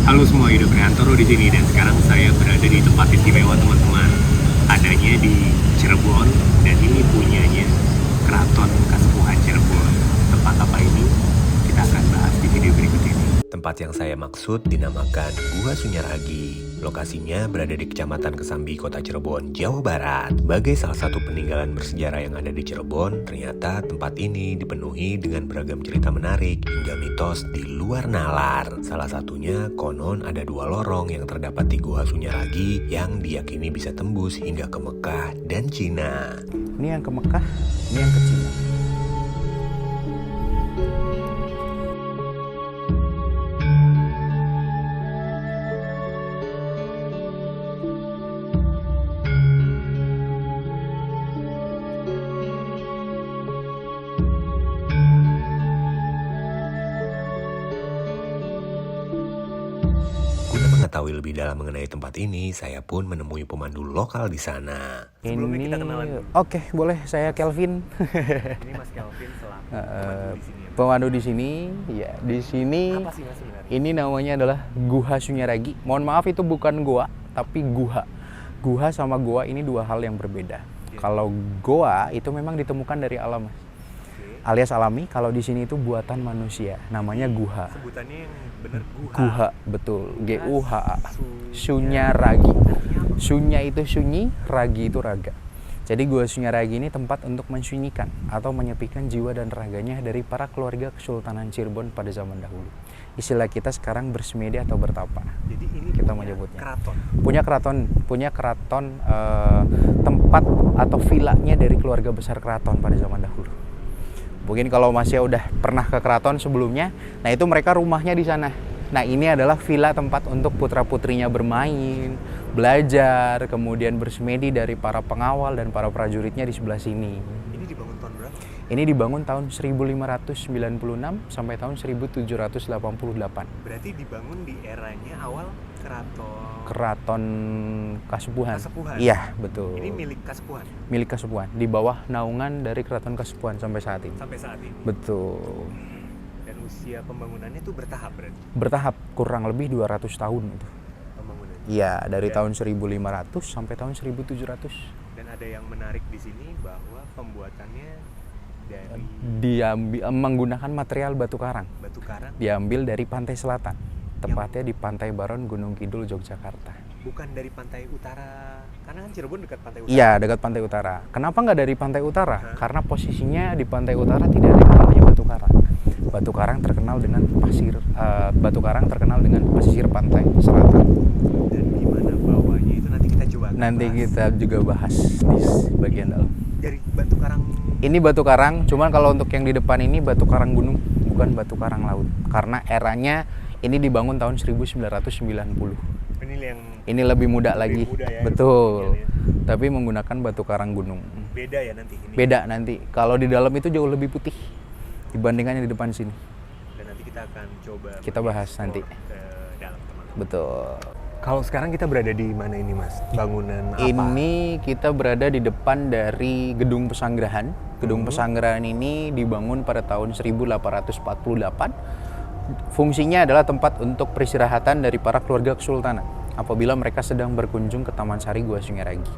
Halo semua, Yuda Priantoro di sini dan sekarang saya berada di tempat istimewa teman-teman. Adanya di Cirebon dan ini punyanya Keraton Kasepuhan Cirebon. Tempat apa ini? Kita akan bahas di video berikut ini. Tempat yang saya maksud dinamakan Gua Sunyaragi. Lokasinya berada di Kecamatan Kesambi, Kota Cirebon, Jawa Barat. Sebagai salah satu peninggalan bersejarah yang ada di Cirebon, ternyata tempat ini dipenuhi dengan beragam cerita menarik hingga mitos di luar nalar. Salah satunya konon ada 2 lorong yang terdapat di Gua Sunyaragi yang diyakini bisa tembus hingga ke Mekah dan Cina. Ini yang ke Mekah, ini yang ke Cina. Guna mengetahui lebih dalam mengenai tempat ini, saya pun menemui pemandu lokal di sana. Sebelumnya kita kenalan dulu. Oke, boleh. Saya Kelvin. Ini Mas Kelvin selaku pemandu di sini. Pemandu di sini, ya. Di sini Apa sih Mas sebenarnya? ini namanya adalah Guha Sunyaragi. Mohon maaf itu bukan gua, tapi guha. Guha sama gua ini 2 hal yang berbeda. Kalau goa itu memang ditemukan dari alam, Mas. Alias alami, kalau di sini itu buatan manusia, namanya guha. Sebutannya yang benar Guha. Guha, betul. G-U-H-A. Sunyaragi. Sunya itu sunyi, ragi itu raga. Jadi Gua Sunyaragi ini tempat untuk mensunyikan atau menyepikan jiwa dan raganya dari para keluarga Kesultanan Cirebon pada zaman dahulu. Istilah kita sekarang bersemedi atau bertapa. Jadi ini Kita punya menyebutnya. keraton. Punya keraton tempat atau vilanya dari keluarga besar keraton pada zaman dahulu. Mungkin kalau Mas ya udah pernah ke keraton sebelumnya, nah itu mereka rumahnya di sana. Nah ini adalah villa tempat untuk putra-putrinya bermain, belajar, kemudian bersemedi dari para pengawal dan para prajuritnya di sebelah sini. Ini dibangun tahun berapa? Ini dibangun tahun 1596 sampai tahun 1788. Berarti dibangun di eranya awal Keraton Kasepuhan. Kasepuhan. Iya, betul. Ini milik Kasepuhan Milik Kasepuhan, di bawah naungan dari Keraton Kasepuhan sampai saat ini. sampai saat ini. Betul. Dan usia pembangunannya itu bertahap berarti Bertahap, kurang lebih 200 tahun itu. pembangunannya. Iya, dari Dan- tahun 1500 sampai tahun 1700. Dan ada yang menarik di sini bahwa pembuatannya dari Menggunakan material batu karang. batu karang, Diambil dari pantai selatan, tepatnya di Pantai Baron, Gunung Kidul, Yogyakarta. bukan dari pantai utara. Karena kan Cirebon dekat pantai utara. Iya, dekat pantai utara. Kenapa nggak dari pantai utara? Karena posisinya di pantai utara tidak ada yang namanya batu karang. Batu karang terkenal dengan pasisir pantai selatan. Dan gimana bawahnya itu nanti kita coba Nanti bahas. kita juga bahas di bagian dalam. Dari batu karang. Ini batu karang, cuman kalau untuk yang di depan ini batu karang gunung, bukan batu karang laut. Karena eranya ini dibangun tahun 1990. Ini lebih muda lagi. muda ya, Betul. modelnya. Tapi menggunakan batu karang gunung. Beda ya nanti ini. Beda nanti. Kalau di dalam itu jauh lebih putih dibandingkan yang di depan sini. Dan nanti kita akan coba Kita bahas mengeksplor nanti. ke dalam, teman-teman. Betul. Kalau sekarang kita berada di mana ini, Mas? Bangunan apa? Ini kita berada di depan dari Gedung Pesanggerahan. Gedung Pesanggerahan ini dibangun pada tahun 1848. Fungsinya adalah tempat untuk peristirahatan dari para keluarga kesultanan apabila mereka sedang berkunjung ke Taman Sari Gua Sunyaragi.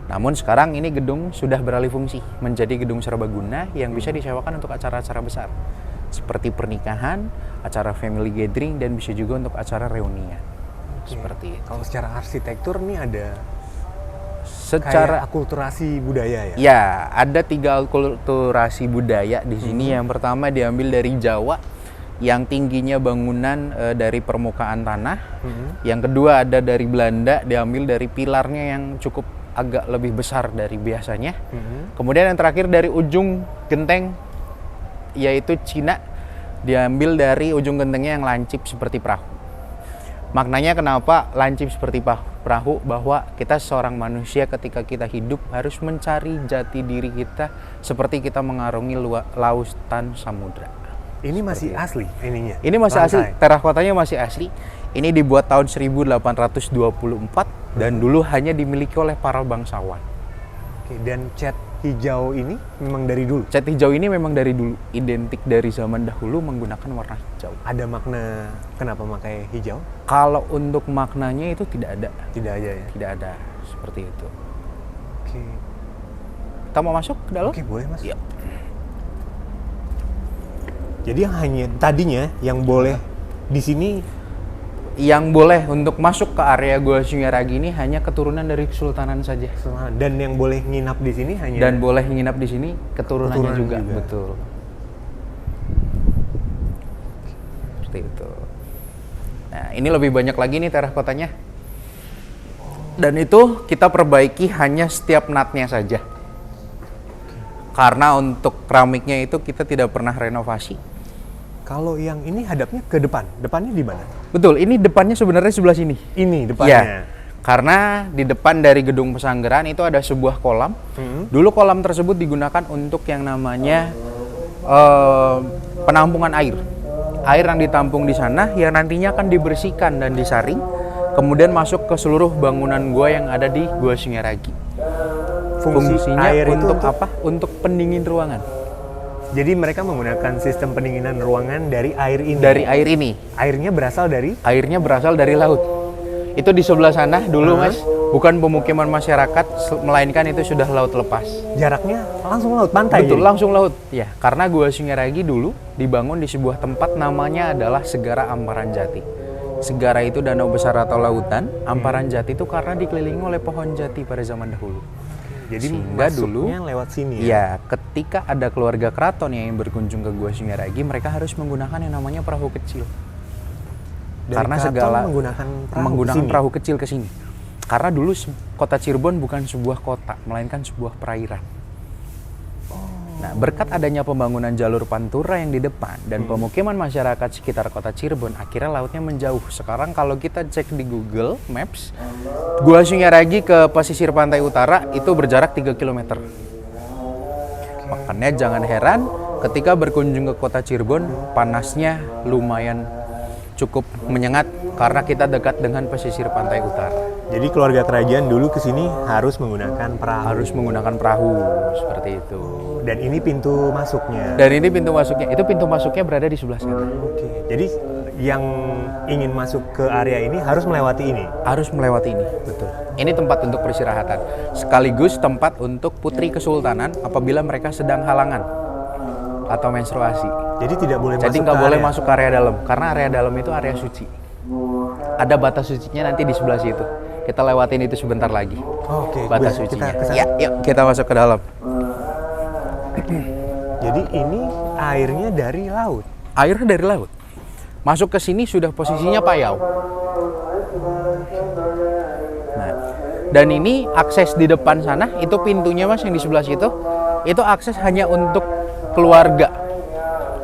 Namun sekarang ini gedung sudah beralih fungsi menjadi gedung serbaguna yang bisa disewakan untuk acara-acara besar seperti pernikahan, acara family gathering, dan bisa juga untuk acara reunian. Seperti itu. Kalau secara arsitektur nih ada Secara kayak akulturasi budaya ya? ya, ada 3 akulturasi budaya di sini. Yang pertama diambil dari Jawa, yang tingginya bangunan dari permukaan tanah. Yang kedua ada dari Belanda, diambil dari pilarnya yang cukup agak lebih besar dari biasanya. Kemudian yang terakhir dari ujung genteng, yaitu Cina, diambil dari ujung gentengnya yang lancip seperti perahu. Maknanya kenapa lancip seperti perahu? Bahwa kita seorang manusia ketika kita hidup harus mencari jati diri kita seperti kita mengarungi lautan samudra. Ini masih asli ininya? Ini masih asli, Lantai. terakotanya masih asli. Ini dibuat tahun 1824 dan dulu hanya dimiliki oleh para bangsawan. Oke, dan cat hijau ini memang dari dulu? Cat hijau ini memang dari dulu, identik dari zaman dahulu menggunakan warna hijau. Ada makna kenapa pakai hijau? Kalau untuk maknanya itu tidak ada. Tidak aja ya? Tidak ada, seperti itu. Oke. Kita mau masuk ke dalam? Oke, boleh Mas. Iya. Jadi yang hanya tadinya yang boleh di sini, Yang boleh untuk masuk ke area Gua Sungai-Ragi ini hanya keturunan dari Kesultanan saja. dan yang boleh nginap di sini hanya Dan boleh nginap di sini keturunannya Keturunan juga. juga. Betul. Seperti itu. Nah, ini lebih banyak lagi nih terakotanya. Dan itu kita perbaiki hanya setiap natnya saja. Karena untuk keramiknya itu kita tidak pernah renovasi. Kalau yang ini hadapnya ke depan. Depannya di mana? Betul, ini depannya sebenarnya sebelah sini. Ini Iya. depannya. Karena di depan dari gedung pesanggeran itu ada sebuah kolam. Dulu kolam tersebut digunakan untuk yang namanya penampungan air. Air yang ditampung di sana yang nantinya akan dibersihkan dan disaring, kemudian masuk ke seluruh bangunan gua yang ada di Gua Sungai-Ragi. Fungsinya air itu untuk apa? Untuk pendingin ruangan. Jadi mereka menggunakan sistem pendinginan ruangan dari air ini. Dari air ini. Airnya berasal dari Airnya berasal dari laut. Itu di sebelah sana dulu, Mas. Bukan pemukiman masyarakat, melainkan itu sudah laut lepas. jaraknya langsung laut, pantai. Betul, jadi? langsung laut. Ya, karena Gua Sungai-Ragi dulu dibangun di sebuah tempat namanya adalah Segara Amparan Jati. Segara itu danau besar atau lautan, Amparan Jati itu karena dikelilingi oleh pohon jati pada zaman dahulu. Jadi Sehingga masuknya dulu, lewat sini ya. Ya, ketika ada keluarga keraton yang berkunjung ke Gua Sungai-Ragi, mereka harus menggunakan yang namanya perahu kecil. Dari Karena keraton segala menggunakan perahu kecil ke sini. Karena dulu kota Cirebon bukan sebuah kota, melainkan sebuah perairan. Nah, berkat adanya pembangunan jalur pantura yang di depan dan pemukiman masyarakat sekitar kota Cirebon, akhirnya lautnya menjauh. Sekarang kalau kita cek di Google Maps, Gua Sungai-Ragi ke pesisir pantai utara itu berjarak 3 km. Makanya jangan heran ketika berkunjung ke kota Cirebon, panasnya lumayan cukup menyengat karena kita dekat dengan pesisir pantai utara. Jadi keluarga kerajaan dulu ke sini harus menggunakan perahu. Harus menggunakan perahu seperti itu. Dan ini pintu masuknya. Dan ini pintu masuknya. Itu pintu masuknya berada di sebelah sana. Oke. Jadi yang ingin masuk ke area ini harus melewati ini. Harus melewati ini, betul. Ini tempat untuk peristirahatan. Sekaligus tempat untuk putri kesultanan apabila mereka sedang halangan atau menstruasi. Jadi tidak boleh Jadi masuk nggak ke boleh area. masuk ke area dalam, karena area dalam itu area suci. Ada batas sucinya nanti di sebelah situ. Kita lewatin itu sebentar lagi. Oke, Batas boleh. sucinya. Kita ke sana. Ya, yuk kita masuk ke dalam. Jadi ini airnya dari laut. Airnya dari laut. Masuk ke sini sudah posisinya payau. Nah, dan ini akses di depan sana, itu pintunya Mas yang di sebelah situ, itu akses hanya untuk keluarga.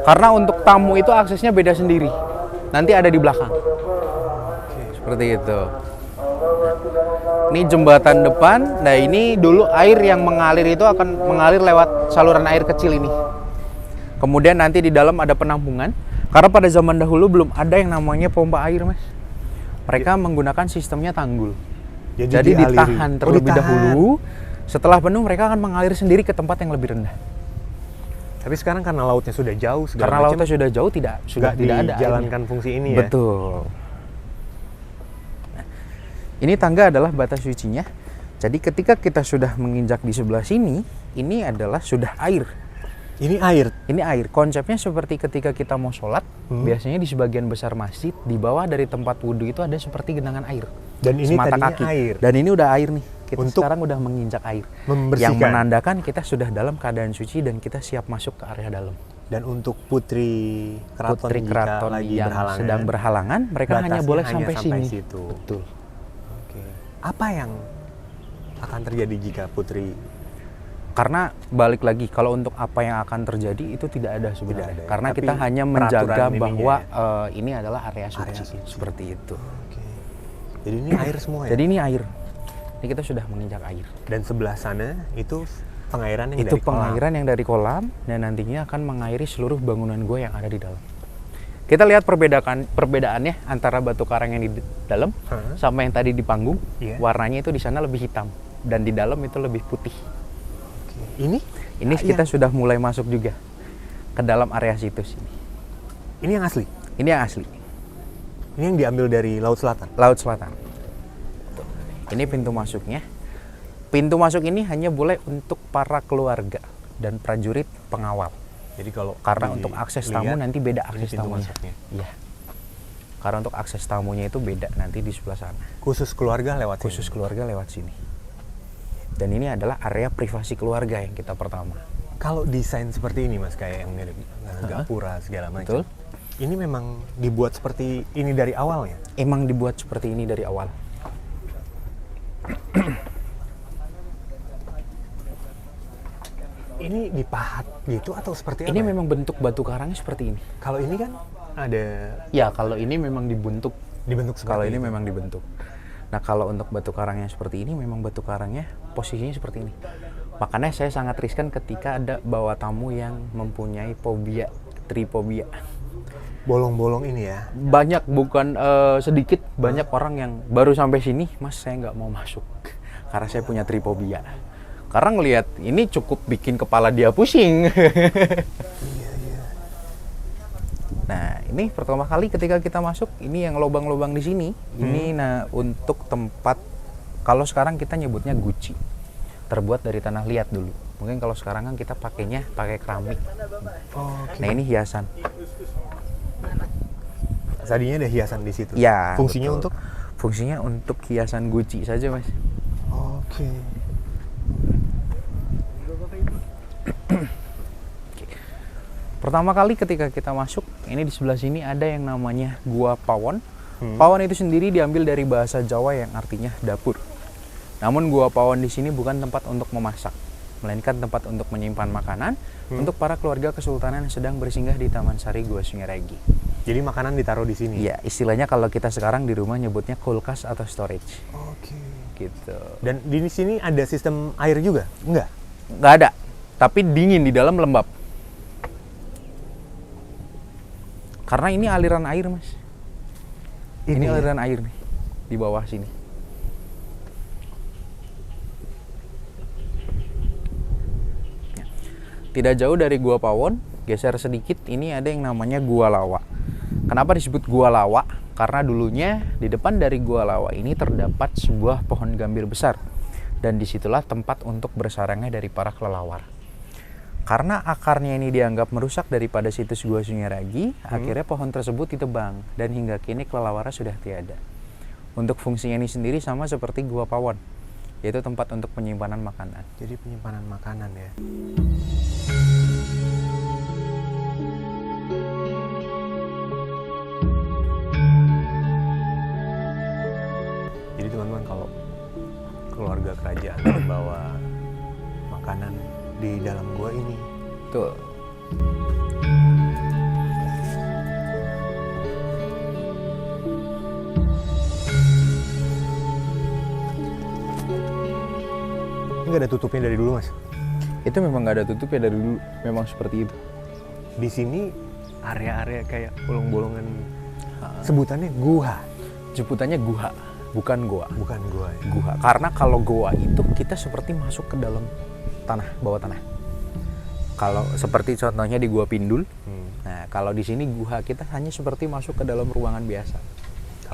Karena untuk tamu itu aksesnya beda sendiri. Nanti ada di belakang. Seperti itu. Ini jembatan depan. Nah, ini dulu air yang mengalir itu akan mengalir lewat saluran air kecil ini. Kemudian nanti di dalam ada penampungan. Karena pada zaman dahulu belum ada yang namanya pompa air, Mas. Mereka menggunakan sistemnya tanggul. Jadi dialiri. ditahan terlebih ditahan. dahulu. Setelah penuh mereka akan mengalir sendiri ke tempat yang lebih rendah. Tapi sekarang karena lautnya sudah jauh, segala Karena macam, lautnya sudah jauh sudah tidak ada dijalankan airnya. fungsi ini ya. Betul. Nah, ini tangga adalah batas sucinya. Jadi ketika kita sudah menginjak di sebelah sini, ini adalah sudah air. Ini air. Ini air. Konsepnya seperti ketika kita mau sholat, biasanya di sebagian besar masjid, di bawah dari tempat wudhu itu ada seperti genangan air. Dan ini semata tadinya kaki. air. Dan ini udah air nih. Kita Untuk sekarang udah menginjak air. membersihkan. Yang menandakan kita sudah dalam keadaan suci dan kita siap masuk ke area dalam. Dan untuk putri keraton, Putri jika keraton lagi yang berhalangan, sedang berhalangan, mereka hanya batasnya boleh hanya sampai sini. situ. Betul. Oke. Apa yang akan terjadi jika putri? Karena balik lagi, kalau untuk apa yang akan terjadi itu tidak ada sebenarnya. Tidak ada, Karena tapi kita hanya peraturan menjaga ininya bahwa ini adalah area suci, Area suci. seperti itu. Oke. Jadi ini air semua ya. Jadi ini air. Ini kita sudah menginjak air. Dan sebelah sana itu pengairan yang Itu dari kolam. pengairan yang dari kolam dan nantinya akan mengairi seluruh bangunan gua yang ada di dalam. Kita lihat perbedaannya antara batu karang yang di dalam sama yang tadi di panggung. Iya. Warnanya itu di sana lebih hitam dan di dalam itu lebih putih. Ini kita sudah mulai masuk juga ke dalam area situs ini. Ini yang asli. Ini yang asli. Ini yang diambil dari Laut Selatan. Laut Selatan. Tuh. Ini pintu masuknya. Pintu masuk ini hanya boleh untuk para keluarga dan prajurit pengawal. Jadi kalau Karena untuk akses tamu nanti beda akses pintu tamunya. masuknya. Iya. Karena untuk akses tamunya itu beda nanti di sebelah sana. Khusus keluarga lewat Khusus sini. keluarga lewat sini. Dan ini adalah area privasi keluarga yang kita pertama. Kalau desain seperti ini Mas, kayak yang mirip gapura segala macam. Betul. Ini memang dibuat seperti ini dari awal ya? Emang dibuat seperti ini dari awal. Ini dipahat gitu atau seperti apa? Ini ya? memang bentuk batu karangnya seperti ini. Kalau ini kan ada Ya, kalau ini memang dibentuk. dibentuk seperti Kalau ini itu. memang dibentuk. Nah, kalau untuk batu karangnya seperti ini, memang batu karangnya posisinya seperti ini. Makanya saya sangat riskan ketika ada bawa tamu yang mempunyai fobia, trifobia. Bolong-bolong ini ya. Banyak, bukan sedikit, banyak orang yang baru sampai sini, Mas, saya nggak mau masuk karena saya punya trifobia. Karena ngelihat ini cukup bikin kepala dia pusing. Nah, ini pertama kali ketika kita masuk, ini yang lubang-lubang di sini, ini untuk tempat, kalau sekarang kita nyebutnya guci, terbuat dari tanah liat dulu. Mungkin kalau sekarang kan kita pakainya pakai keramik. Oke. Nah, ini hiasan. Tadinya ada hiasan di situ. Ya. Fungsinya betul. untuk? Fungsinya untuk hiasan guci saja, Mas. Oke. Pertama kali ketika kita masuk, ini di sebelah sini ada yang namanya Gua Pawon. Pawon itu sendiri diambil dari bahasa Jawa yang artinya dapur. Namun Gua Pawon di sini bukan tempat untuk memasak, melainkan tempat untuk menyimpan makanan untuk para keluarga kesultanan yang sedang bersinggah di Taman Sari Gua Sungai Regi. Jadi makanan ditaruh di sini. Iya, istilahnya kalau kita sekarang di rumah nyebutnya kulkas atau storage. Oke. Gitu. Dan di sini ada sistem air juga? Enggak? Nggak ada, tapi dingin di dalam lembab. Karena ini aliran air, Mas. Ini ya? aliran air nih di bawah sini. Tidak jauh dari Gua Pawon, geser sedikit, ini ada yang namanya Gua Lawa. Kenapa disebut Gua Lawa? Karena dulunya di depan dari Gua Lawa ini terdapat sebuah pohon gambir besar. Dan disitulah tempat untuk bersarangnya dari para kelelawar. Karena akarnya ini dianggap merusak daripada situs Gua Sungai Ragi, akhirnya pohon tersebut ditebang. Dan hingga kini kelelawar sudah tiada. Untuk fungsinya ini sendiri sama seperti Gua Pawon, yaitu tempat untuk penyimpanan makanan. Jadi penyimpanan makanan ya. Jadi teman-teman, kalau keluarga kerajaan membawa makanan di dalam gua ini, Tuh. ini nggak ada tutupnya dari dulu Mas. Itu memang nggak ada tutupnya dari dulu, memang seperti itu. Di sini area-area kayak bolong-bolongan, sebutannya gua, Sebutannya guha, bukan goa. bukan gua ya. Guha. Karena kalau goa itu kita seperti masuk ke dalam tanah, bawah tanah. Kalau seperti contohnya di Gua Pindul, nah kalau di sini guha kita hanya seperti masuk ke dalam ruangan biasa.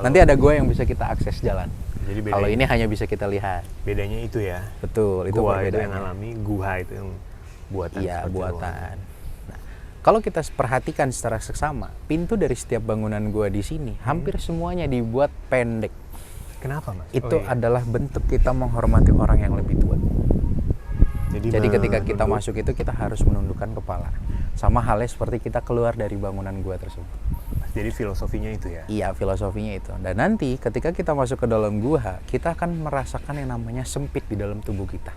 Nanti ada gua yang bisa kita akses jalan. Jadi Kalau ini hanya bisa kita lihat. bedanya itu ya. Betul, itu Gua itu perbedaannya. yang alami, guha itu yang buatan. Iya, seperti buatan. Nah, kalau kita perhatikan secara seksama, pintu dari setiap bangunan gua di sini hampir semuanya dibuat pendek. Kenapa Mas? Itu Oh, iya. adalah bentuk kita menghormati orang yang lebih tua. Jadi ketika kita menunduk. masuk itu kita harus menundukkan kepala. Sama halnya seperti kita keluar dari bangunan gua tersebut. Jadi filosofinya itu ya. Iya, filosofinya itu. Dan nanti ketika kita masuk ke dalam gua, kita akan merasakan yang namanya sempit di dalam tubuh kita.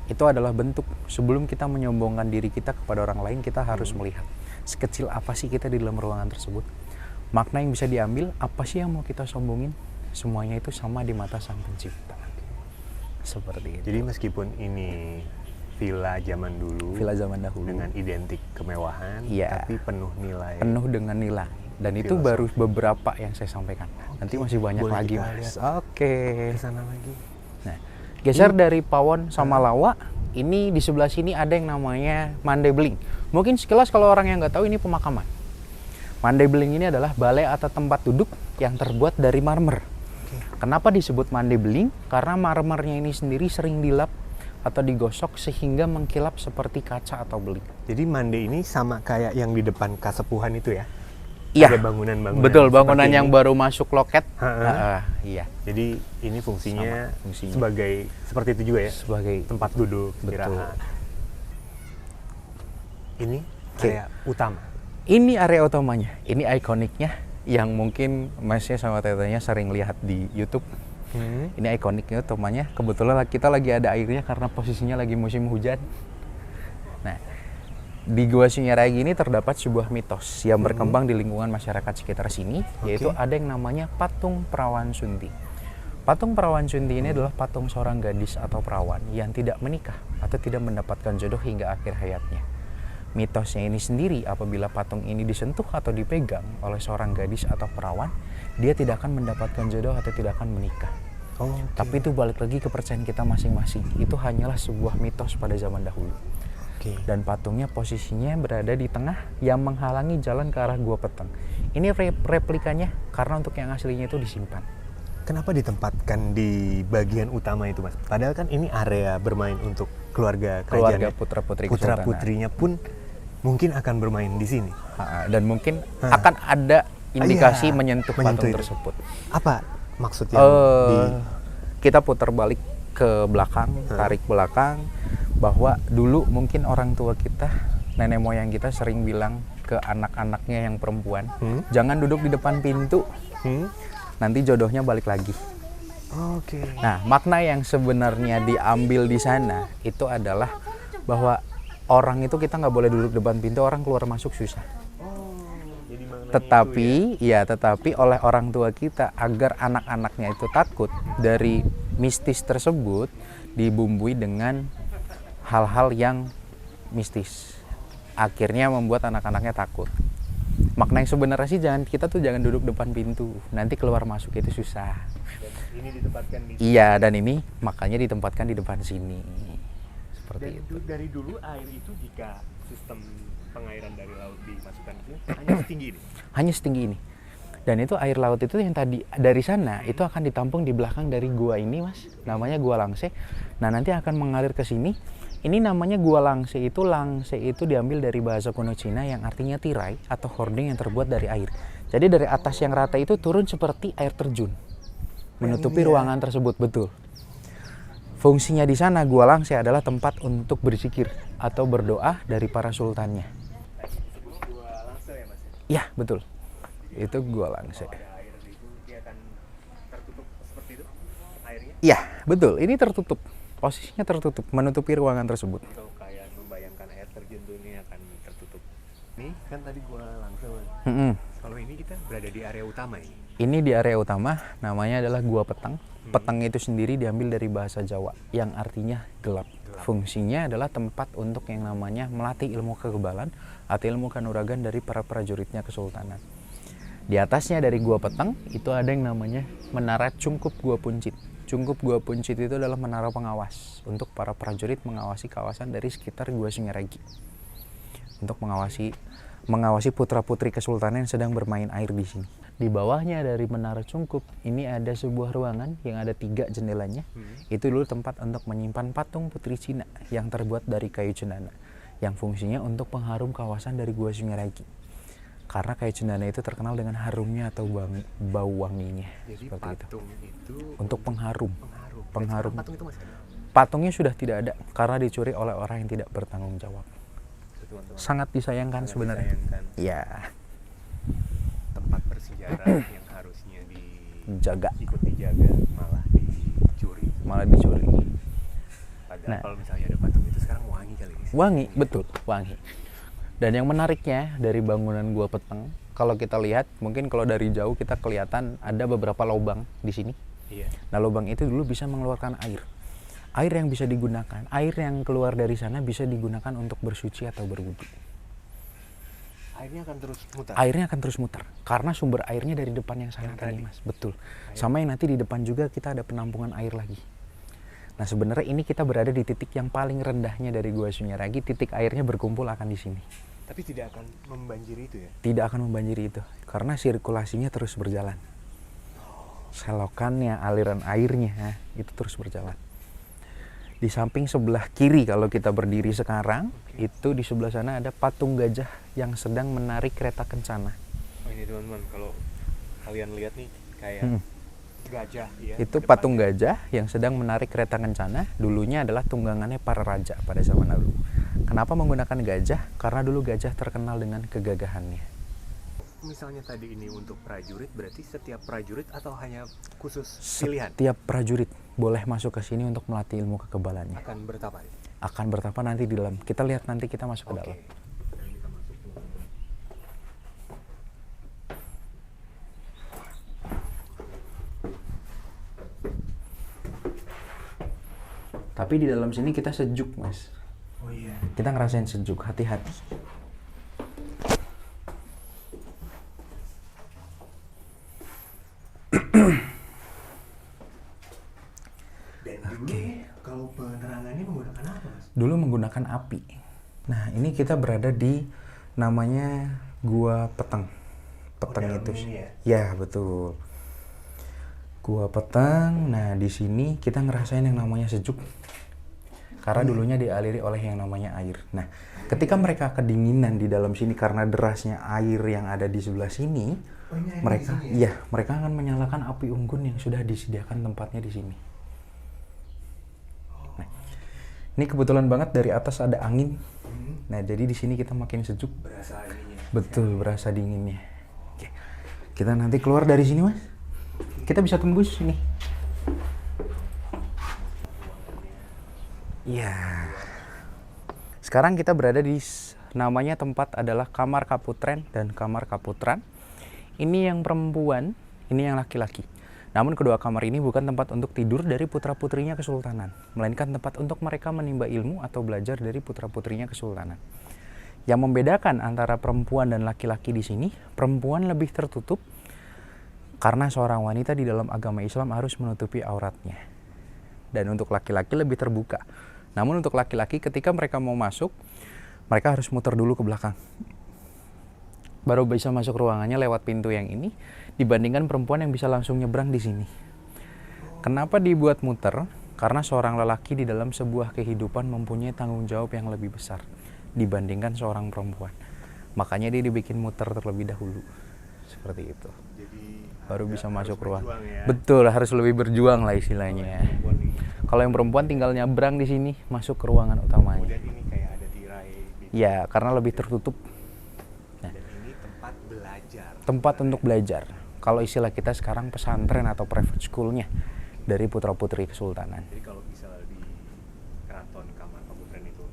Itu adalah bentuk sebelum kita menyombongkan diri kita kepada orang lain, kita harus melihat sekecil apa sih kita di dalam ruangan tersebut. Makna yang bisa diambil, apa sih yang mau kita sombongin? Semuanya itu sama di mata Sang Pencipta. Seperti itu. Jadi meskipun ini villa zaman dulu, Villa zaman dahulu dengan identik kemewahan, Iya. tapi penuh nilai. penuh dengan nilai. Dan itu Filosofi. baru beberapa yang saya sampaikan. Nanti masih banyak boleh lagi, kita Mas. lihat. Oke. Ke sana lagi. Nah, geser dari Pawon sama Lawa, Ini di sebelah sini ada yang namanya Mandaibeling. Mungkin sekilas kalau orang yang nggak tahu ini pemakaman. Mandaibeling ini adalah balai atau tempat duduk yang terbuat dari marmer. Kenapa disebut Mandaibeling? Karena marmernya ini sendiri sering dilap atau digosok sehingga mengkilap seperti kaca atau beling. Jadi Mande ini sama kayak yang di depan Kasepuhan itu ya? Iya. Ada bangunan-bangunan. Betul, bangunan seperti yang ini. baru masuk loket. Ha-ha. Iya. Jadi ini fungsinya, Sama fungsinya. sebagai seperti itu juga ya? Sebagai Tempat duduk, Betul. istirahat. Ini Oke. area utama. Ini area utamanya. Ini ikoniknya yang mungkin Masnya sama Tetenya sering lihat di YouTube. Ini ikoniknya utamanya. Kebetulan kita lagi ada airnya karena posisinya lagi musim hujan. Nah, di Gua Sunyaragi ini terdapat sebuah mitos yang berkembang di lingkungan masyarakat sekitar sini, yaitu ada yang namanya patung perawan Sunti. Patung perawan Sunti ini adalah patung seorang gadis atau perawan yang tidak menikah atau tidak mendapatkan jodoh hingga akhir hayatnya. Mitosnya ini sendiri, apabila patung ini disentuh atau dipegang oleh seorang gadis atau perawan, dia tidak akan mendapatkan jodoh atau tidak akan menikah. Tapi itu balik lagi ke kepercayaan kita masing-masing. Itu hanyalah sebuah mitos pada zaman dahulu. Dan patungnya posisinya berada di tengah yang menghalangi jalan ke arah Gua Petang. Ini replikanya karena untuk yang aslinya itu disimpan. Kenapa ditempatkan di bagian utama itu, Mas? Padahal kan ini area bermain untuk keluarga kerajaan. Keluarga putra-putri Putra-putrinya pun mungkin akan bermain di sini. Dan mungkin akan ada indikasi Iya, menyentuh patung itu. tersebut. Apa maksudnya? Kita putar balik ke belakang, tarik belakang, bahwa dulu mungkin orang tua kita, nenek moyang kita sering bilang ke anak-anaknya yang perempuan, jangan duduk di depan pintu, nanti jodohnya balik lagi. Nah, makna yang sebenarnya diambil di sana itu adalah bahwa orang itu kita nggak boleh duduk depan pintu, orang keluar masuk susah. Tetapi oleh orang tua kita agar anak-anaknya itu takut dari mistis tersebut, dibumbui dengan hal-hal yang mistis. Akhirnya membuat anak-anaknya takut. Makna yang sebenarnya sih kita jangan duduk depan pintu, nanti keluar masuk itu susah. Dan ini ditempatkan di Iya, dan ini makanya ditempatkan di depan sini. Seperti itu. Dari dulu air itu jika sistem pengairan dari laut dimasukkan ke sini hanya setinggi ini. Hanya setinggi ini. Dan itu air laut itu yang tadi dari sana itu akan ditampung di belakang dari gua ini, Mas. Namanya Gua Langse. Nah, nanti akan mengalir ke sini. Ini namanya Gua Langse itu diambil dari bahasa kuno Cina yang artinya tirai atau hording yang terbuat dari air. Jadi dari atas yang rata itu turun seperti air terjun. Menutupi ruangan tersebut, betul. Fungsinya di sana Gua Langse adalah tempat untuk berzikir atau berdoa dari para sultannya. Gua Langse ya, Mas? Ya, betul. Itu Gua Langse. Air itu dia akan tertutup seperti itu airnya. Iya, betul. Ini tertutup. Posisinya tertutup, menutupi ruangan tersebut. Kalau kayak membayangkan air terjun tuh ini akan tertutup. Ini kan tadi Gua Langse, Mas. Kalau ini kita berada di area utama ini. Ini di area utama, namanya adalah Gua Petang. Petang itu sendiri diambil dari bahasa Jawa, yang artinya gelap. Fungsinya adalah tempat untuk yang namanya melatih ilmu kekebalan atau ilmu kanuragan dari para prajuritnya kesultanan. Di atasnya dari Gua Petang, itu ada yang namanya Menara Cungkup Gua Puncit. Cungkup Gua Puncit itu adalah menara pengawas untuk para prajurit mengawasi kawasan dari sekitar Gua Sunyaragi. Untuk mengawasi putra-putri kesultanan yang sedang bermain air di sini. Di bawahnya dari Menara Cungkup ini ada sebuah ruangan yang ada 3 jendelanya. Itu dulu tempat untuk menyimpan patung putri Cina yang terbuat dari kayu cendana, yang fungsinya untuk pengharum kawasan dari Gua Sunyaragi. Karena kayu cendana itu terkenal dengan harumnya atau bau wanginya. Jadi seperti patung itu untuk pengharum. Pengharum. Patung itu masih ada. Patungnya sudah tidak ada karena dicuri oleh orang yang tidak bertanggung jawab. Teman-teman. Sangat disayangkan sebenarnya. Ya, Tempat bersejarah yang harusnya jaga, ikut dijaga malah dicuri. Padahal Nah. kalau misalnya ada patung itu sekarang wangi kali ini. wangi, betul, wangi. Dan yang menariknya dari bangunan Gua Petang, kalau kita lihat, mungkin kalau dari jauh kita kelihatan ada beberapa lubang di sini. Iya. Nah, lubang itu dulu bisa mengeluarkan air. Air yang bisa digunakan, air yang keluar dari sana bisa digunakan untuk bersuci atau berwudu. Airnya akan terus mutar. Airnya akan terus muter karena sumber airnya dari depan yang sana tadi, Mas. Betul. Sama yang nanti di depan juga kita ada penampungan air lagi. Nah sebenarnya ini kita berada di titik yang paling rendahnya dari Gua Sunyaragi, titik airnya berkumpul akan di sini. Tapi tidak akan membanjiri itu ya? Tidak akan membanjiri itu, karena sirkulasinya terus berjalan. Selokannya, aliran airnya itu terus berjalan. Di samping sebelah kiri kalau kita berdiri sekarang, itu di sebelah sana ada patung gajah yang sedang menarik kereta kencana. Oh ini teman-teman, kalau kalian lihat nih kayak gajah ya. Itu patung gajah yang sedang menarik kereta kencana. Dulunya adalah tunggangannya para raja pada zaman dulu. Kenapa menggunakan gajah? Karena dulu gajah terkenal dengan kegagahannya. Misalnya tadi ini untuk prajurit, berarti setiap prajurit atau hanya khusus pilihan? Setiap prajurit boleh masuk ke sini untuk melatih ilmu kekebalannya. Akan bertapa? Akan bertapa nanti di dalam. Kita lihat nanti kita masuk ke dalam. Tapi di dalam sini kita sejuk, Mas. Oh iya. Kita ngerasain sejuk, hati-hati. Dan dulu kalau penerangannya menggunakan apa, Mas? Dulu menggunakan api. Nah, ini kita berada di namanya Gua Petang. Petang itu sih. Ya, betul. Gua Petang. Nah, di sini kita ngerasain yang namanya sejuk. Karena dulunya dialiri oleh yang namanya air. Nah, ketika mereka kedinginan di dalam sini karena derasnya air yang ada di sebelah sini, mereka mereka akan menyalakan api unggun yang sudah disediakan tempatnya di sini. Nah, ini kebetulan banget dari atas ada angin. Nah, jadi di sini kita makin sejuk. Berasa ininya. Betul, berasa dinginnya. Oke. Kita nanti keluar dari sini, Mas. Kita bisa tembus ini. Ya. Sekarang kita berada di namanya tempat adalah Kamar Kaputren dan Kamar Kaputran. Ini yang perempuan, ini yang laki-laki. Namun kedua kamar ini bukan tempat untuk tidur dari putra-putrinya kesultanan, melainkan tempat untuk mereka menimba ilmu atau belajar dari putra-putrinya kesultanan. Yang membedakan antara perempuan dan laki-laki di sini, perempuan lebih tertutup karena seorang wanita di dalam agama Islam harus menutupi auratnya. Dan untuk laki-laki lebih terbuka. Namun untuk laki-laki ketika mereka mau masuk, mereka harus muter dulu ke belakang. Baru bisa masuk ruangannya lewat pintu yang ini, dibandingkan perempuan yang bisa langsung nyebrang di sini. Kenapa dibuat muter? Karena seorang lelaki di dalam sebuah kehidupan mempunyai tanggung jawab yang lebih besar dibandingkan seorang perempuan. Makanya dia dibikin muter terlebih dahulu. Seperti itu. Jadi baru bisa masuk ruang. Ya? Betul, harus lebih berjuang lah istilahnya. Kalau yang perempuan tinggal nyebrang di sini masuk ke ruangan utamanya. Kemudian ini kayak ada tirai. Ya, karena lebih tertutup. Nah, dan ini tempat belajar. Tempat untuk belajar. Kalau istilah kita sekarang pesantren atau private school-nya dari putra-putri kesultanan. Jadi kalau bisa di keraton Kamar Kaputren itu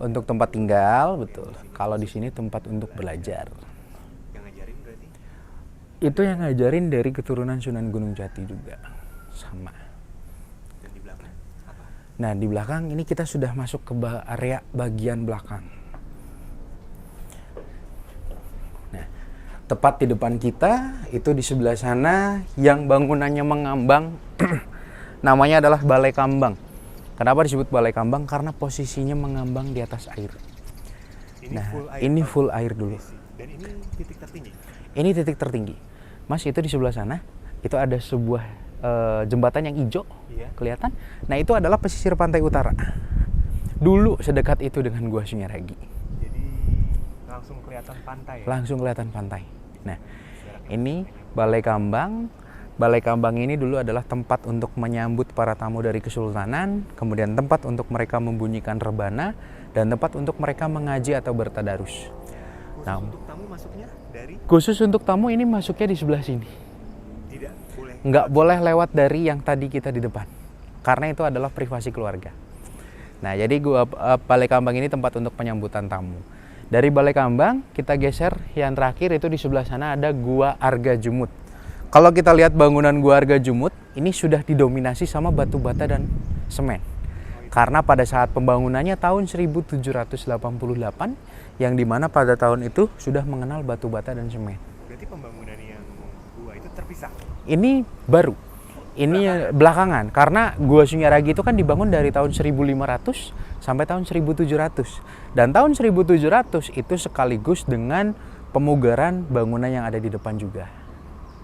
untuk tempat tinggal, betul. Kalau di sini tempat untuk belajar. Yang ngajarin berarti? Itu yang ngajarin dari keturunan Sunan Gunung Jati juga. Sama. Dan di belakang apa? Nah, di belakang ini kita sudah masuk ke area bagian belakang. Nah, tepat di depan kita, itu di sebelah sana yang bangunannya mengambang, namanya adalah Balai Kambang. Kenapa disebut Balai Kambang? Karena posisinya mengambang di atas air. Ini full air dulu. Dan ini titik tertinggi? Ini titik tertinggi. Mas, itu di sebelah sana, itu ada sebuah jembatan yang hijau, kelihatan. Nah, itu adalah pesisir pantai utara. Dulu sedekat itu dengan Gua Sunyaragi. Jadi langsung kelihatan pantai ya? Langsung kelihatan pantai. Nah, ini Balai Kambang. Balai Kambang ini dulu adalah tempat untuk menyambut para tamu dari kesultanan, kemudian tempat untuk mereka membunyikan rebana, dan tempat untuk mereka mengaji atau bertadarus. Khusus untuk tamu masuknya dari? Khusus untuk tamu ini masuknya di sebelah sini. Tidak boleh? Nggak boleh lewat dari yang tadi kita di depan. Karena itu adalah privasi keluarga. Nah, jadi Balai Kambang ini tempat untuk penyambutan tamu. Dari Balai Kambang, kita geser yang terakhir itu di sebelah sana ada Gua Arga Jumut. Kalau kita lihat bangunan Gua Arga Jumut, ini sudah didominasi sama batu bata dan semen. Karena pada saat pembangunannya tahun 1788, yang dimana pada tahun itu sudah mengenal batu bata dan semen. Berarti pembangunan yang gua itu terpisah? Ini baru. Ini belakangan, karena Gua Sunyaragi itu kan dibangun dari tahun 1500 sampai tahun 1700. Dan tahun 1700 itu sekaligus dengan pemugaran bangunan yang ada di depan juga.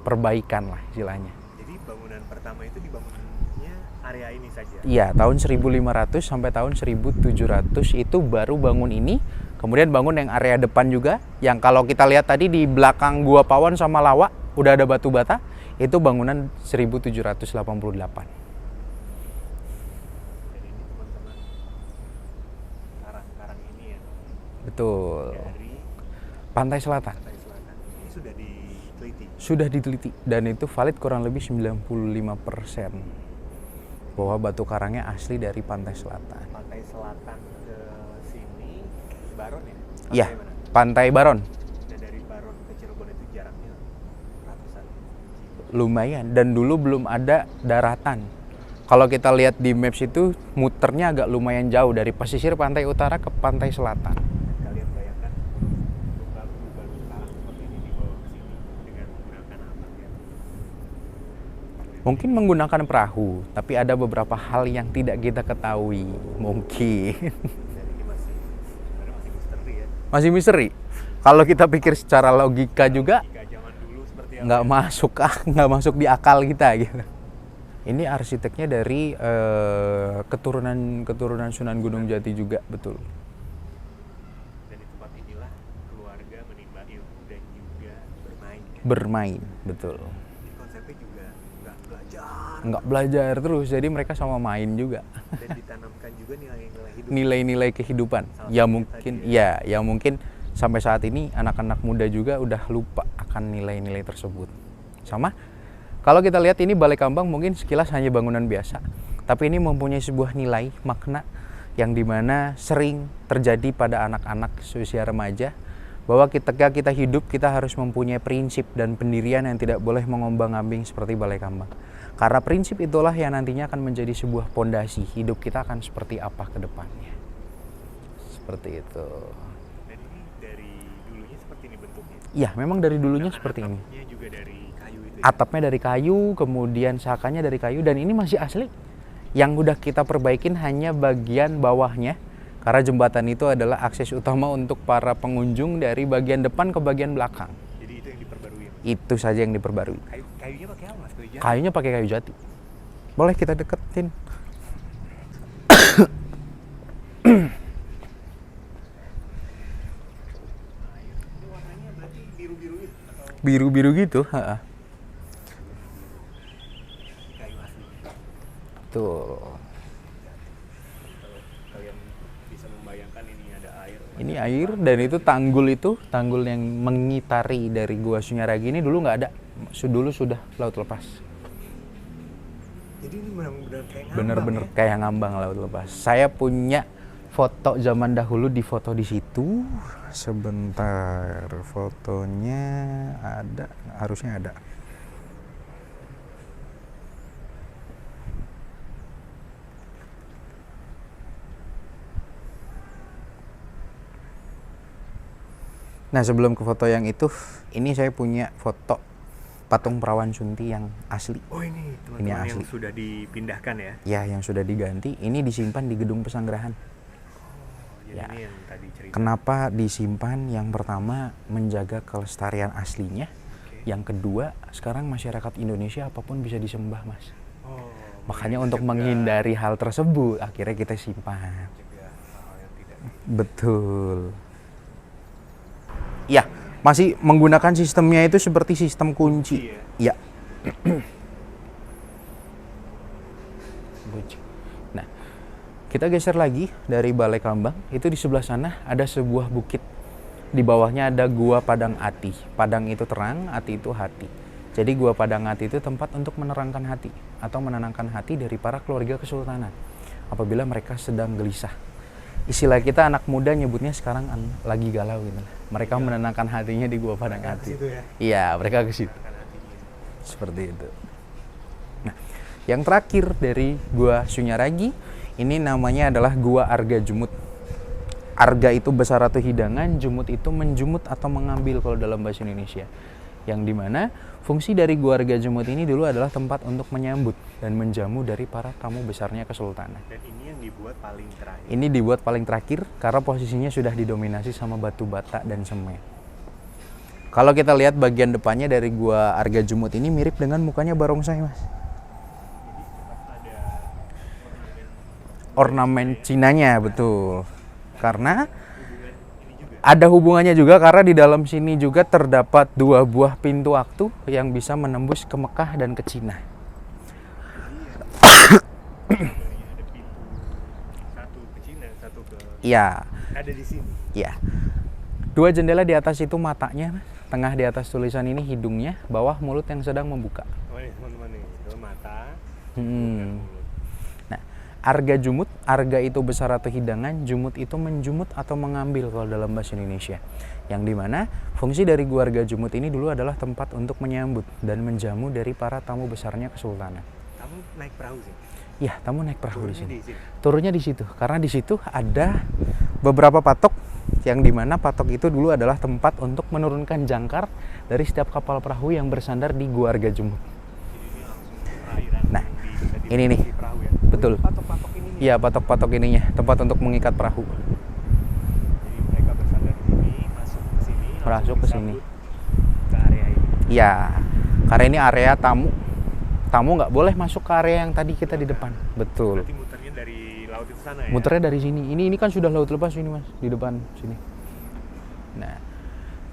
Perbaikan lah istilahnya. Jadi bangunan pertama itu dibangunnya area ini saja. Iya, tahun 1500 sampai tahun 1700 itu baru bangun ini. Kemudian bangun yang area depan juga, yang kalau kita lihat tadi di belakang Gua Pawon sama Lawak udah ada batu bata, itu bangunan 1788. Dan ini teman-teman karang-karang ini ya Betul. dari Pantai Selatan. pantai selatan. Ini sudah diteliti. Sudah diteliti dan itu valid kurang lebih 95% bahwa batu karangnya asli dari Pantai Selatan. Pantai selatan ke sini Baron ya? Iya, Pantai mana? Pantai Baron. Dan dari Baron ke Cirebon itu jaraknya ratusan kilo. Lumayan, dan dulu belum ada daratan. Kalau kita lihat di maps itu muternya agak lumayan jauh dari pesisir pantai utara ke pantai selatan. Kalian bayangkan lumba-lumba karang seperti ini dibawa ke sini dengan menggunakan apa ya? Mungkin menggunakan perahu, tapi ada beberapa hal yang tidak kita ketahui. Mungkin Dan ini sebenarnya masih misteri ya. masih misteri. Kalau kita pikir secara logika juga Jika zaman dulu seperti apa? nggak masuk nggak masuk di akal kita gitu. Ini arsiteknya dari keturunan Sunan Gunung Jati juga, betul. Dan di tempat inilah keluarga menimba ilmu dan juga bermain. Bermain, betul. Jadi konsepnya juga nggak belajar Nggak belajar terus, jadi mereka sama main juga. dan ditanamkan juga nilai-nilai hidup. Nilai-nilai kehidupan. Salah Ya satunya mungkin, tadi ya mungkin sampai saat ini anak-anak muda juga udah lupa akan nilai-nilai tersebut. Sama, kalau kita lihat ini Balai Kambang mungkin sekilas hanya bangunan biasa, tapi ini mempunyai sebuah nilai, makna yang dimana sering terjadi pada anak-anak seusia remaja, bahwa ketika kita hidup kita harus mempunyai prinsip dan pendirian yang tidak boleh mengombang-ambing seperti Balai Kambang. Karena prinsip itulah yang nantinya akan menjadi sebuah pondasi hidup kita akan seperti apa ke depannya. Seperti itu. Dan ini dari dulunya seperti ini bentuknya. Iya, memang dari dulunya Dan seperti ini. atapnya juga dari kayu itu ya. Atapnya dari kayu, kemudian sakanya dari kayu, dan ini masih asli. Yang udah kita perbaikin hanya bagian bawahnya, karena jembatan itu adalah akses utama untuk para pengunjung dari bagian depan ke bagian belakang. Jadi itu yang diperbarui. Itu saja yang diperbarui. Kayunya pakai apa mas? Kayu jati? Kayunya pakai kayu jati. Boleh kita deketin. Ini warnanya berarti biru-biru itu atau Biru-biru gitu. kayu asli? Tuh. Kalau kalian bisa membayangkan ini ada air. Ini air, dan itu tanggul yang mengitari dari Gua Sunyaragi ini dulu nggak ada. Dulu sudah laut lepas. Jadi ini benar-benar kayak ngambang Bener-bener ya? kayak ngambang laut lepas. Saya punya foto zaman dahulu, di foto di situ. Sebentar, fotonya ada, harusnya ada. Nah, sebelum ke foto yang itu, ini saya punya foto patung Perawan Sunti yang asli. Oh ini teman-teman Ini yang asli. sudah dipindahkan ya? Ya, yang sudah diganti. Ini disimpan di Gedung Pesanggerahan. Jadi Ya. ini yang tadi cerita. Kenapa disimpan? Yang pertama, menjaga kelestarian aslinya. Oke. Yang kedua, sekarang masyarakat Indonesia apapun bisa disembah, Mas. Oh, Makanya untuk menghindari hal tersebut, akhirnya kita simpan. mencegah hal yang tidak Betul. Ya, masih menggunakan sistemnya itu seperti sistem kunci. Ya. Kunci. Nah, kita geser lagi dari Balai Kambang. Itu di sebelah sana ada sebuah bukit. Di bawahnya ada Gua Padang Ati. Padang itu terang, Ati itu hati. Jadi Gua Padang Ati itu tempat untuk menerangkan hati atau menenangkan hati dari para keluarga kesultanan apabila mereka sedang gelisah. Istilah kita anak muda nyebutnya sekarang lagi galau gitu. Mereka menenangkan hatinya di Gua Padang ke Ati. situ ya? Iya, mereka ke situ. Karena hatinya. Seperti itu. Nah, yang terakhir dari Gua Sunyaragi, ini namanya adalah Gua Arga Jumut. Arga itu besar atau hidangan, jumut itu menjumut atau mengambil kalau dalam bahasa Indonesia. Yang dimana fungsi dari Gua Arga Jumut ini dulu adalah tempat untuk menyambut dan menjamu dari para tamu besarnya kesultanan. Dan ini yang dibuat paling terakhir. Ini dibuat paling terakhir karena posisinya sudah didominasi sama batu bata dan semen. Kalau kita lihat bagian depannya dari Gua Arga Jumut ini mirip dengan mukanya barongsai, Mas. Ornamen Cinanya, betul. Karena ada hubungannya juga karena di dalam sini juga terdapat 2 buah pintu waktu yang bisa menembus ke Mekah dan ke Cina. Ada pintu satu ke Cina, satu ke Iya. ada di sini. Ya, 2 jendela di atas itu matanya, Mas. Tengah di atas tulisan ini hidungnya, bawah mulut yang sedang membuka. Oh ini teman-teman nih, itu mata. Nah, Arga Jumut, arga itu besar atau hidangan, jumut itu menjumut atau mengambil kalau dalam bahasa Indonesia. Yang dimana fungsi dari Gua Arga Jumut ini dulu adalah tempat untuk menyambut dan menjamu dari para tamu besarnya kesultanan. Kamu naik perahu sih? Ya, tamu naik perahu di Turunnya sini. di sini. Turunnya di situ, karena di situ ada beberapa patok yang dimana patok itu dulu adalah tempat untuk menurunkan jangkar dari setiap kapal perahu yang bersandar di Gua Arga Jumut. Jadi ini langsung perairan. Nah, bisa ini nih. di perahu ya. Betul. Patok-patok ini. Iya, patok-patok ininya, tempat untuk mengikat perahu. Jadi mereka bersandar di sini, masuk ke sini. langsung Masuk ke sini. disambut ke area ini. Iya, karena ini area tamu. Tamu nggak boleh masuk ke area yang tadi kita di depan. Betul. Nanti muternya dari laut itu sana ya. Muternya dari sini. Ini kan sudah laut lepas ini, Mas, di depan sini. Nah,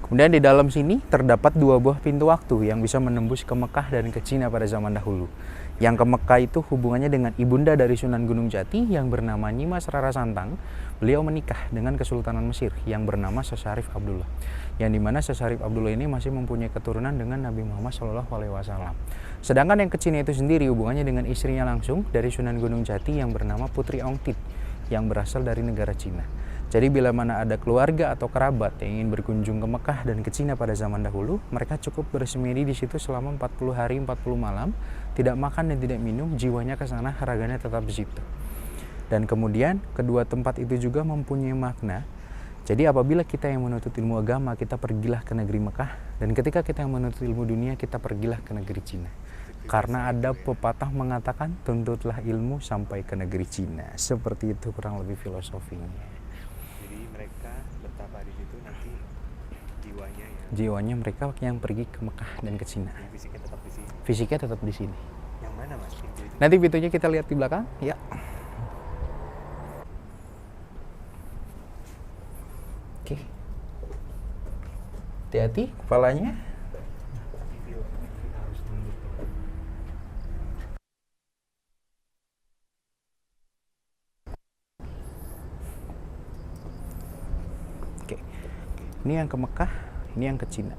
kemudian di dalam sini terdapat 2 buah pintu waktu yang bisa menembus ke Mekah dan ke Cina pada zaman dahulu. Yang ke Mekah itu hubungannya dengan ibunda dari Sunan Gunung Jati yang bernama Nyimas Rara Santang. Beliau menikah dengan Kesultanan Mesir yang bernama Syarif Abdullah. Yang dimana Syarif Abdullah ini masih mempunyai keturunan dengan Nabi Muhammad SAW. Sedangkan yang ke Cina itu sendiri hubungannya dengan istrinya langsung dari Sunan Gunung Jati yang bernama Putri Ongtit yang berasal dari negara Cina. Jadi bila mana ada keluarga atau kerabat yang ingin berkunjung ke Mekah dan ke Cina pada zaman dahulu, mereka cukup bersemedi di situ selama 40 hari 40 malam, tidak makan dan tidak minum, jiwanya ke sana, raganya tetap di situ. Dan kemudian kedua tempat itu juga mempunyai makna. Jadi apabila kita yang menuntut ilmu agama, kita pergilah ke negeri Mekah, dan ketika kita yang menuntut ilmu dunia, kita pergilah ke negeri Cina. Karena ada pepatah mengatakan, tuntutlah ilmu sampai ke negeri Cina. Seperti itu kurang lebih filosofinya. Jadi mereka betapa di situ nanti jiwanya ya. Jiwanya mereka yang pergi ke Mekah dan ke Cina. Jadi fisiknya tetap di sini. Fisiknya tetap di sini. Yang mana Mas pintu itu? Nanti pintunya kita lihat di belakang, ya. Oke. Hati-hati kepalanya. Harus tunduk. Oke. Ini yang ke Mekah, ini yang ke Cina.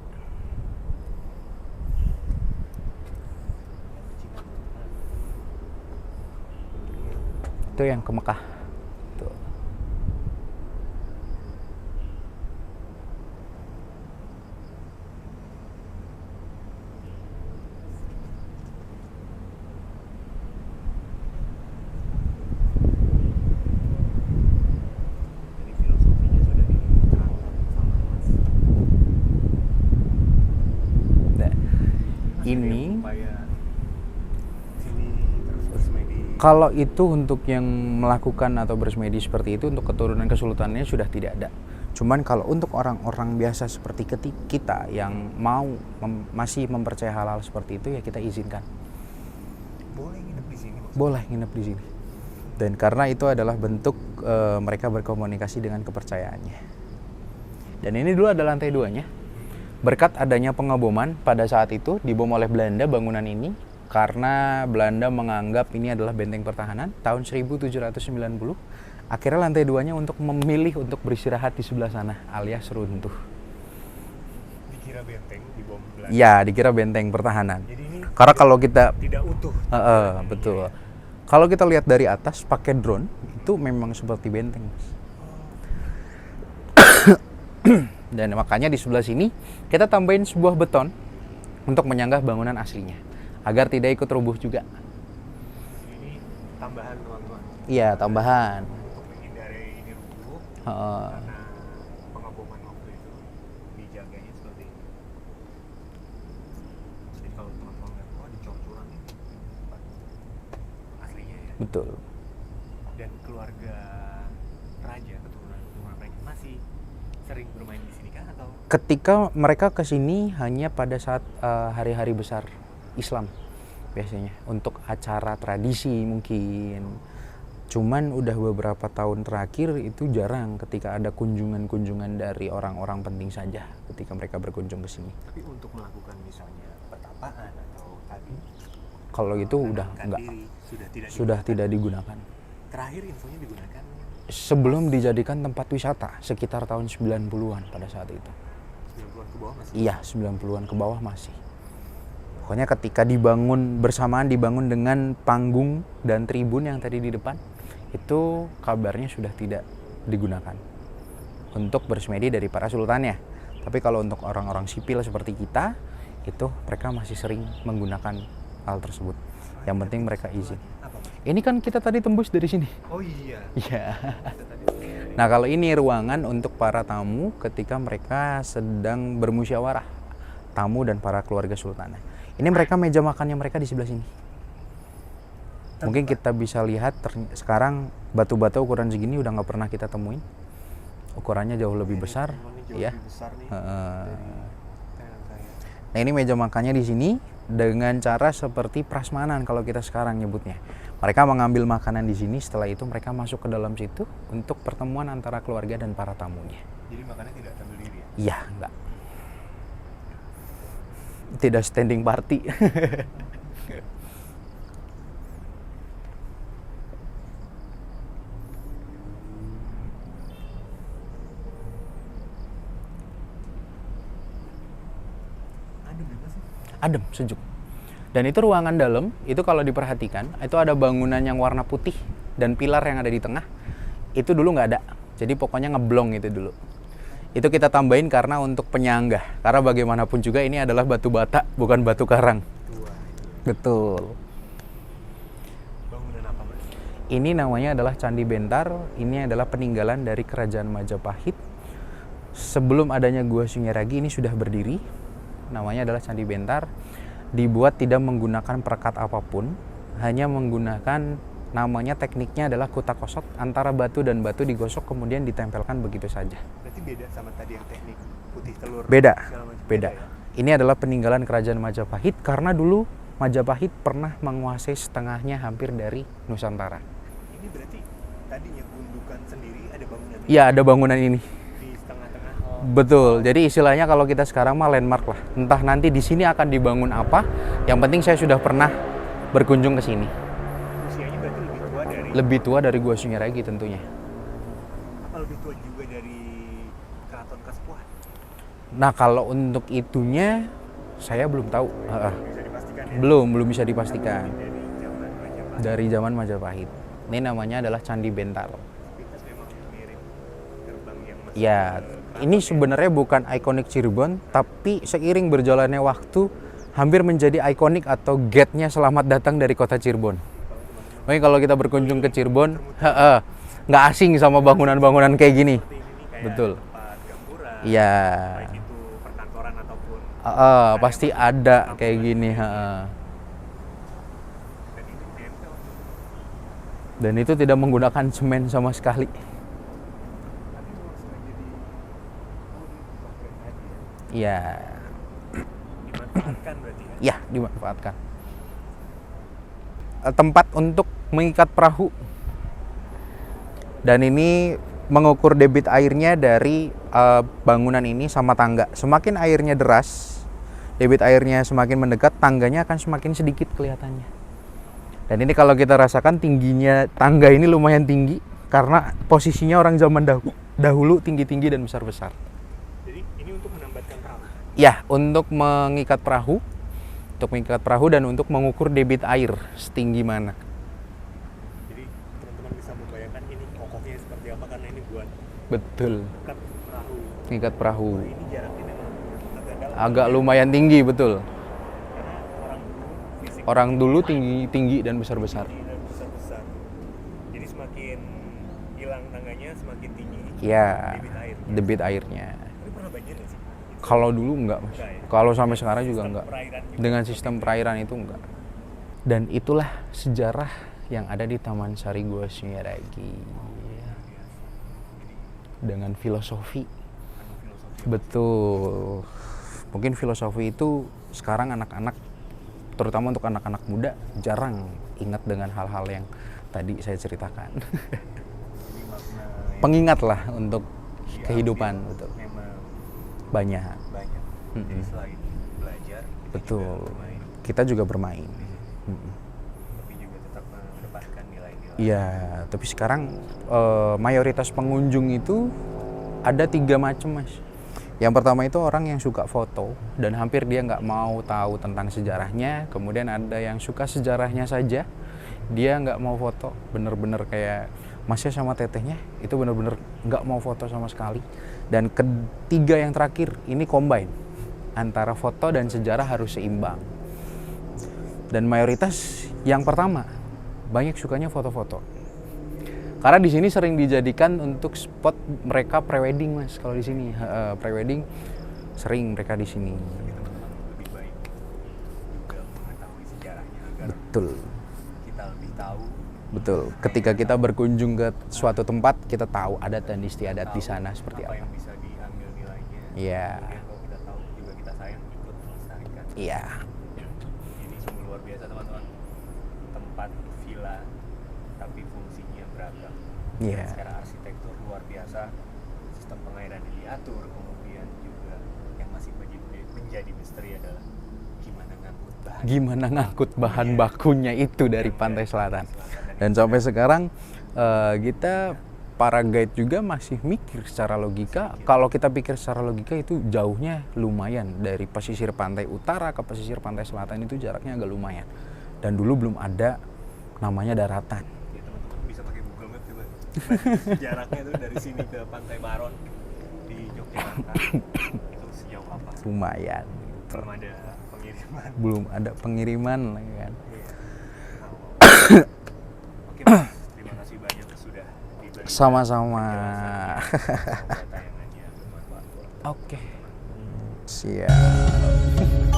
Itu yang ke Mekah. Tuh. Jadi filosofinya sudah diterangkan sama Mas. Nah, Mas ini ada upaya sini terus bersemedi. kalau itu untuk yang melakukan atau bersemedi seperti itu untuk keturunan kesultanannya sudah tidak ada. Cuman kalau untuk orang-orang biasa seperti kita yang mau masih mempercayai hal-hal seperti itu, ya kita izinkan. Boleh nginep di sini Mas. Boleh nginep di sini. Dan karena itu adalah bentuk mereka berkomunikasi dengan kepercayaannya. Dan ini dulu ada lantai 2-nya. Berkat adanya pengeboman pada saat itu dibom oleh Belanda bangunan ini karena Belanda menganggap ini adalah benteng pertahanan tahun 1790. Akhirnya lantai 2-nya untuk memilih untuk beristirahat di sebelah sana alias runtuh. Dikira benteng di bom Belanda. Ya, dikira benteng pertahanan. Jadi ini Karena kalau kita tidak utuh. betul. Kalau kita lihat dari atas pakai drone itu memang seperti benteng, Mas. Dan makanya di sebelah sini kita tambahin sebuah beton untuk menyanggah bangunan aslinya agar tidak ikut rubuh juga. Ini tambahan teman-teman. Iya, tambahan. Untuk menghindari ini rubuh. Heeh. Karena pengeboman waktu itu dijaganya seperti ini. Betul. Dan keluarga raja, keturunan raja masih sering bermain di sini kan atau? Ketika mereka ke sini hanya pada saat hari-hari besar Islam biasanya, untuk acara tradisi mungkin. Cuman udah beberapa tahun terakhir itu jarang ketika ada kunjungan-kunjungan dari orang-orang penting saja ketika mereka berkunjung ke sini. Tapi untuk melakukan misalnya pertapaan atau tadi Kalau itu udah menenangkan enggak, diri, sudah tidak digunakan. Terakhir infonya digunakan Sebelum dijadikan tempat wisata sekitar tahun 90-an pada saat itu. 90-an ke bawah masih. Iya, 90-an ke bawah masih. Pokoknya ketika dibangun dengan panggung dan tribun yang tadi di depan, itu kabarnya sudah tidak digunakan untuk bersemedi dari para sultannya. Tapi kalau untuk orang-orang sipil seperti kita, itu mereka masih sering menggunakan hal tersebut. Yang penting mereka izin. Apa, Mas? Ini kan kita tadi tembus dari sini. Oh iya. Iya. Kita tadi Nah, kalau ini ruangan untuk para tamu ketika mereka sedang bermusyawarah, tamu dan para keluarga sultanah. Ini mereka meja makannya mereka di sebelah sini. Mungkin kita bisa lihat sekarang batu-batu ukuran segini udah nggak pernah kita temuin. Ukurannya jauh lebih besar, jauh ya. lebih besar nih. Nah, ini meja makannya di sini dengan cara seperti prasmanan kalau kita sekarang nyebutnya. Mereka mengambil makanan di sini, setelah itu mereka masuk ke dalam situ untuk pertemuan antara keluarga dan para tamunya. Jadi makannya tidak sambil diri ya? Iya, enggak. Tidak standing party. Adem ya Mas? Adem, sejuk. Dan itu ruangan dalam, itu kalau diperhatikan, itu ada bangunan yang warna putih dan pilar yang ada di tengah. Itu dulu nggak ada. Jadi pokoknya ngeblong itu dulu. Itu kita tambahin karena untuk penyangga. Karena bagaimanapun juga ini adalah batu bata, bukan batu karang. Tua. Betul. Bangunan apa Mas? Ini namanya adalah Candi Bentar. Ini adalah peninggalan dari Kerajaan Majapahit. Sebelum adanya Gua Sunyaragi ini sudah berdiri. Namanya adalah Candi Bentar. Dibuat tidak menggunakan perekat apapun, hanya menggunakan, namanya tekniknya adalah kutak-kosot, antara batu dan batu digosok kemudian ditempelkan begitu saja. Berarti beda sama tadi yang teknik putih telur. Beda, segala macam. beda. Ya? Ini adalah peninggalan Kerajaan Majapahit karena dulu Majapahit pernah menguasai setengahnya hampir dari Nusantara. Ini berarti tadinya gundukan sendiri ada bangunan Iya, ada bangunan ini. di setengah-tengah. Betul. Jadi istilahnya kalau kita sekarang mah landmark lah. Entah nanti di sini akan dibangun apa, yang penting saya sudah pernah berkunjung ke sini. Usianya berarti lebih tua dari Lebih tua dari Gua Sunyaragi tentunya. apa lebih tua juga dari Keraton Kasepuhan? Nah, kalau untuk itunya saya belum tahu. Bisa dipastikan ya. Belum bisa dipastikan. Dari zaman Majapahit. Dari zaman Majapahit. Ini namanya adalah Candi Bentar. Pintas memang mirip gerbang yang masuk Ya, ke ini keraton sebenarnya bukan ikonik Cirebon, tapi seiring berjalannya waktu hampir menjadi ikonik atau gate-nya selamat datang dari kota Cirebon. Makanya kalau kita berkunjung ke Cirebon, nggak asing sama bangunan-bangunan kayak gini. seperti ini nih, kayak Betul. tempat gempuran, Iya, baik itu perkantoran ataupun pasti ada kayak gini. dan itu nempel. Dan itu tidak menggunakan semen sama sekali. Tapi memang sengaja dipakai aja ya. Iya, Dimanfaatkan berarti ya. ya dimanfaatkan. Tempat untuk mengikat perahu. Dan ini mengukur debit airnya dari bangunan ini sama tangga. Semakin airnya deras, debit airnya semakin mendekat, tangganya akan semakin sedikit kelihatannya. Dan ini kalau kita rasakan tingginya tangga ini lumayan tinggi karena posisinya orang zaman dahulu tinggi-tinggi dan besar-besar. Jadi ini untuk menambatkan perahu. Ya, untuk mengikat perahu, dan untuk mengukur debit air setinggi mana. Jadi teman-teman bisa membayangkan ini kokohnya seperti apa karena ini buat Betul, ikat perahu. mengikat perahu. Wah, ini jaraknya memang agak dalam. Agak lumayan tinggi, betul. Karena fisik Orang dulu tinggi dan besar-besar. tinggi dan besar-besar. Jadi semakin hilang tangganya semakin tinggi Ya, debit air. debit airnya. Tapi pernah banjir nggak sih? Kalau dulu enggak, Mas. Enggak ya? Kalau sampai sekarang juga Sistem enggak. perairan juga Dengan sistem perairan itu enggak. Dan itulah sejarah yang ada di Taman Sari Gua Sunyaragi dengan filosofi. Betul. Mungkin filosofi itu sekarang anak-anak, terutama untuk anak-anak muda, jarang ingat dengan hal-hal yang tadi saya ceritakan. Pengingat lah untuk kehidupan, betul. Memang Banyak. Jadi selain belajar, Betul. Kita juga bermain. tapi juga tetap mengedepankan nilai-nilai. Iya, tapi sekarang mayoritas pengunjung itu ada 3 macam, Mas. Yang pertama itu orang yang suka foto dan hampir dia nggak mau tahu tentang sejarahnya. Kemudian ada yang suka sejarahnya saja, dia nggak mau foto, bener-bener kayak Masnya sama tetehnya itu bener-bener nggak mau foto sama sekali. Dan ketiga yang terakhir ini combine antara foto dan sejarah harus seimbang. Dan mayoritas yang pertama banyak sukanya foto-foto. Karena di sini sering dijadikan untuk spot mereka prewedding, Mas. Kalau di sini prewedding sering mereka di sini. Lebih baik juga mengetahui sejarahnya agar Betul. kita lebih tahu Betul. Ketika kita berkunjung ke suatu tempat, kita tahu adat dan istiadat di sana seperti apa apa. yang bisa diambil nilainya. Iya. Kemudian kalau kita tahu juga kita sayang ikut melestarikan. Iya. Ini sungguh luar biasa teman-teman. Tempat villa tapi fungsinya beragam. Iya. Dan secara arsitektur luar biasa. Sistem pengairan yang diatur, kemudian juga yang masih menjadi misteri adalah gimana ngangkut bahan Bakunya itu dari pantai selatan. Dan sampai sekarang kita para guide juga masih mikir secara logika. Kalau kita pikir secara logika itu jauhnya lumayan dari pesisir pantai utara ke pesisir pantai selatan, itu jaraknya agak lumayan. Dan dulu belum ada namanya daratan. Ya teman-teman bisa pakai Google Maps coba. Jaraknya itu dari sini ke Pantai Baron di Yogyakarta itu sejauh apa? Lumayan. Belum ada pengiriman. Belum ada pengiriman lagi kan. Oke Mas, terima kasih banyak sudah diberi Sama-sama. penjelasan. Semoga tayangannya bermanfaat buat Oke. Siap.